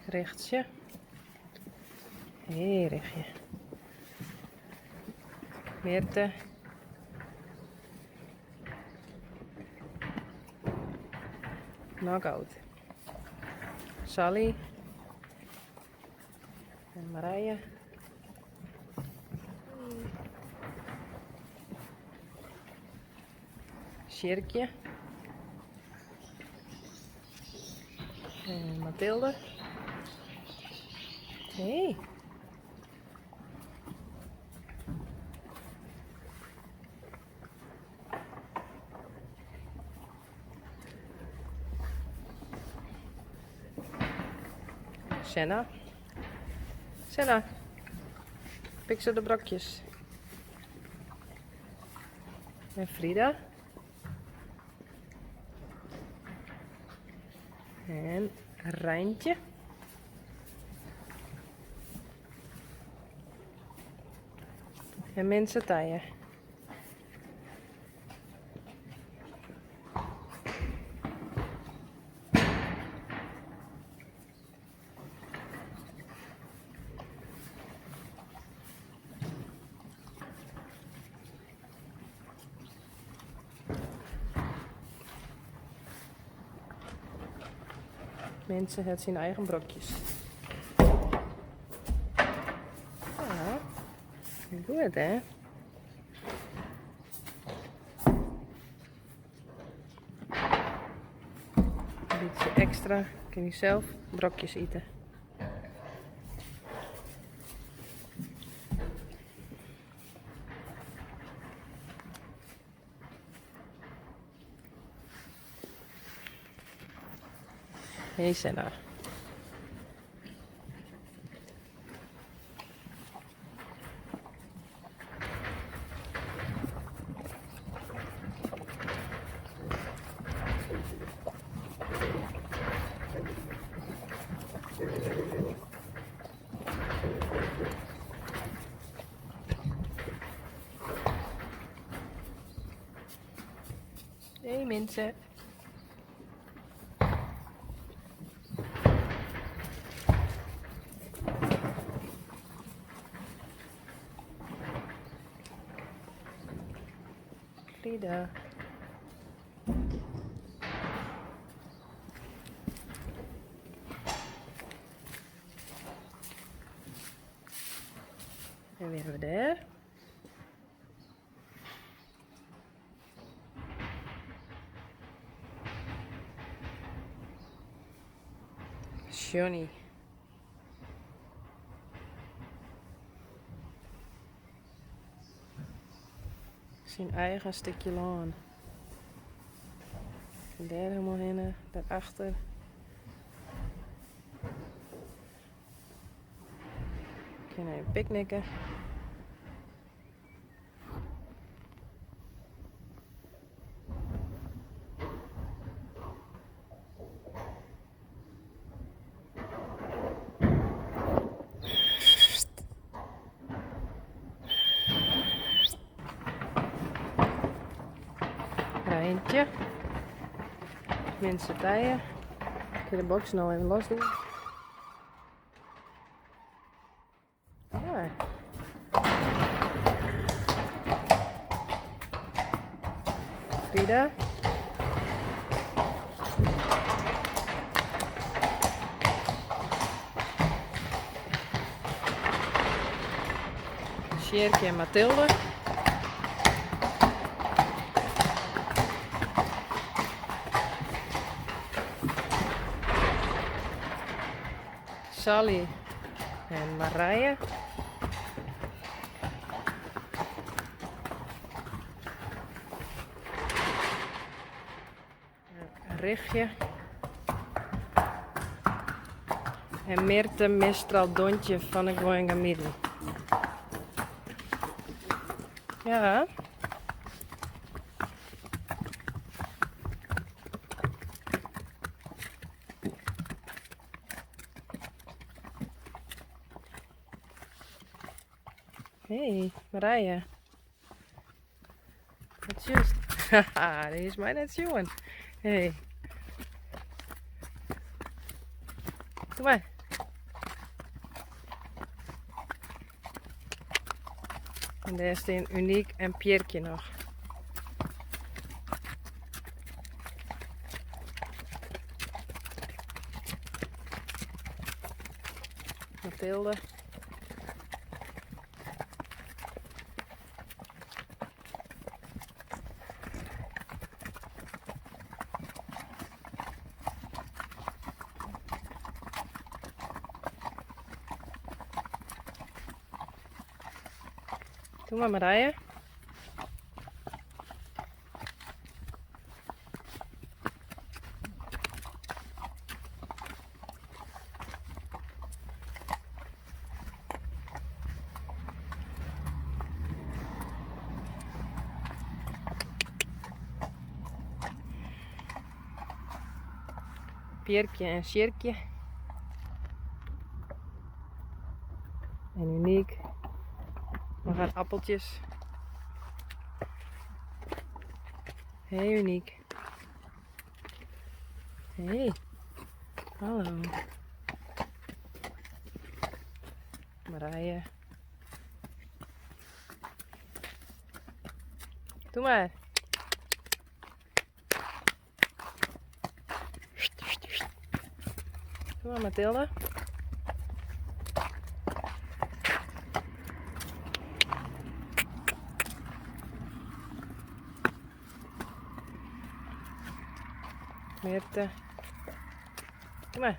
Rechtsje. Hé, rechtje. Meerte. Knockout. Sally. En Marije. Sjerkje. En Mathilde. Hey. Senna. Senna. Pik ze de brokjes. En Frida. En Rijntje. En mensen taaien. Mensen het zijn eigen brokjes. Ja, goed hè? Een beetje extra, kun je zelf brokjes eten. Hey Senna. Hey mensen. Frida. En wie hebben we daar? Johnny. Zijn eigen stukje laan. En daar helemaal heen, daarachter. Kunnen even picknicken. Rijntje. Mensen taaien. Ik ga de box nou even los doen. Ja. Frida. Sjerkje en Mathilde. Sally en Marije. Richtje. En Meerte Mistral Dontje van de Goinga Middel. Ja. Hey, Marije. Wat juist. Haha, die is mij net jongen. Hey. Kom maar. En daar is een Uniek en Pierkje nog. Mathilde. Doe maar Marije. Pierkje en Sjerkje. En Uniek. We gaan appeltjes. Hey Uniek. Hey. Hallo. Marije. Doe maar. Doe maar Mathilde. Meerte. Doe maar.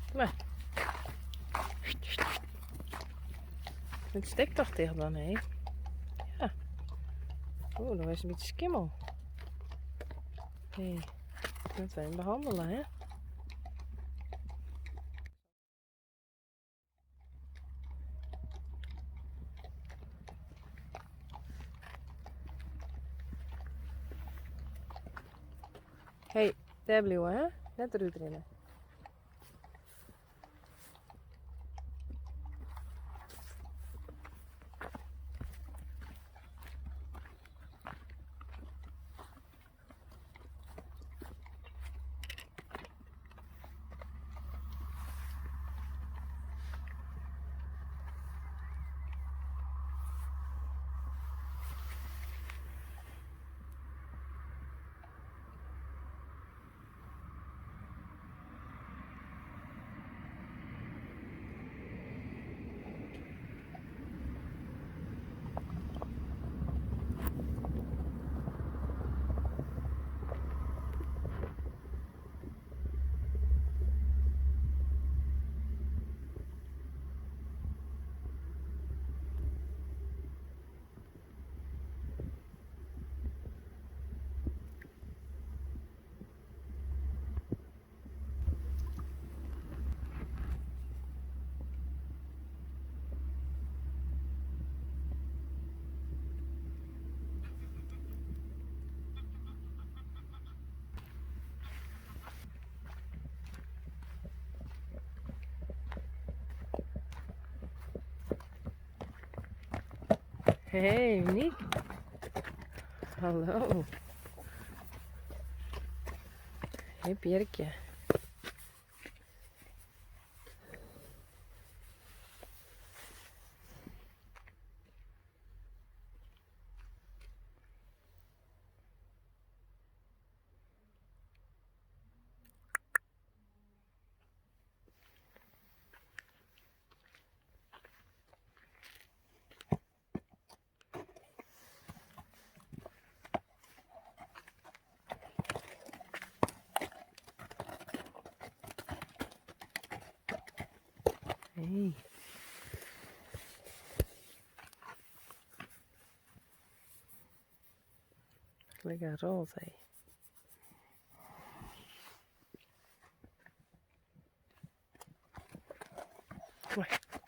Doe maar. Het steekt toch tegen dan, hé? Ja. Oeh, dat was een beetje skimmel. Hé, dat moeten we hem behandelen, hè? Hé, daar blijven, hè? Net eruit rennen. Hey, Uniek. Hallo. Hey, Pierkje. Hey. Lekker rood, hé. Kom maar.